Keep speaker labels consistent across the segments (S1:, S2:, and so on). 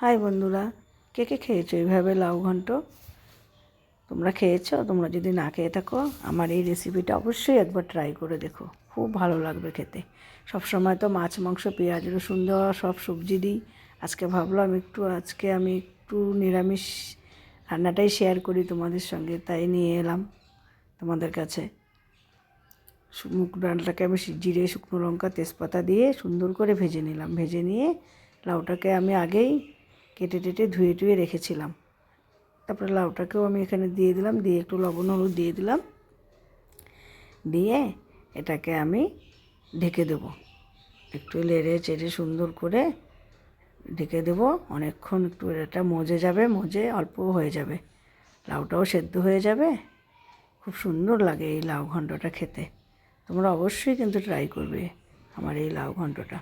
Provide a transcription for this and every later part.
S1: High বন্ধুরা, কে কে খেয়েছো এইভাবে লাউ ঘন্ট? তোমরা খেয়েছো? তোমরা যদি না খেয়ে থাকো, আমার এই রেসিপিটা অবশ্যই একবার ট্রাই করে দেখো, খুব ভালো লাগবে খেতে। সবসময় তো মাছ, মাংস, পেঁয়াজ, রসুন দেওয়া সব সবজি দিই। আজকে আমি একটু নিরামিষ রান্নাটাই শেয়ার করি তোমাদের সঙ্গে, তাই নিয়ে এলাম তোমাদের কাছে। মুগ ডালটাকে আমি জিরে, শুকনো লঙ্কা, তেজপাতা দিয়ে সুন্দর করে ভেজে নিলাম। ভেজে নিয়ে লাউটাকে আমি আগেই কেটে টেটে ধুয়ে টুয়ে রেখেছিলাম। তারপরে লাউটাকেও আমি এখানে দিয়ে দিলাম, দিয়ে একটু লবণ হলুদ দিয়ে দিলাম, দিয়ে এটাকে আমি ঢেকে দেবো। একটু লেড়ে চেড়ে সুন্দর করে ঢেকে দেবো। অনেকক্ষণ একটু এটা মজে অল্প হয়ে যাবে, লাউটাও সেদ্ধ হয়ে যাবে। খুব সুন্দর লাগে এই লাউ ঘন্টটা খেতে। তোমরা অবশ্যই কিন্তু ট্রাই করবে আমার এই লাউ ঘন্টটা।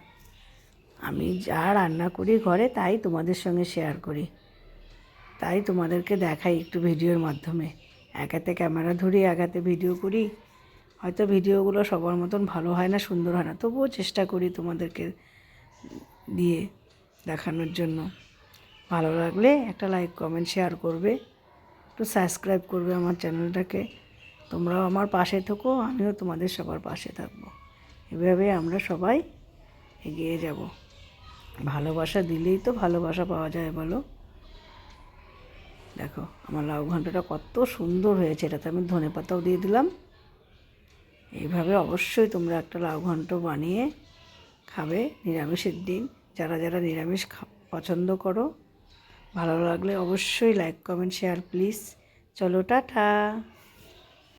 S1: আমি যা রান্না করি ঘরে তাই তোমাদের সঙ্গে শেয়ার করি, তাই তোমাদেরকে দেখাই একটু ভিডিওর মাধ্যমে। একাতে ক্যামেরা ধরি, একাতে ভিডিও করি। হয়তো ভিডিওগুলো সবার মতন ভালো হয় না, সুন্দর হয় না, তবুও চেষ্টা করি তোমাদেরকে দিয়ে দেখানোর জন্য। ভালো লাগলে একটা লাইক, কমেন্ট, শেয়ার করবে, একটু সাবস্ক্রাইব করবে আমার চ্যানেলটাকে। তোমরাও আমার পাশে থেকো, আমিও তোমাদের সবার পাশে থাকবো। এভাবে আমরা সবাই এগিয়ে যাব। ভালোবাসা দিলেই তো ভালোবাসা পাওয়া যায়, বলো। দেখো আমার লাউ ঘন্টটা কত সুন্দর হয়েছে, এটাতে আমি ধনেপাতাও দিয়ে দিলাম। এইভাবে অবশ্যই তোমরা একটা লাউ ঘন্ট বানিয়ে খাবে নিরামিষের দিন। যারা যারা নিরামিষ পছন্দ করো, ভালো লাগলে অবশ্যই লাইক, কমেন্ট, শেয়ার প্লিজ। চলো, টাটা।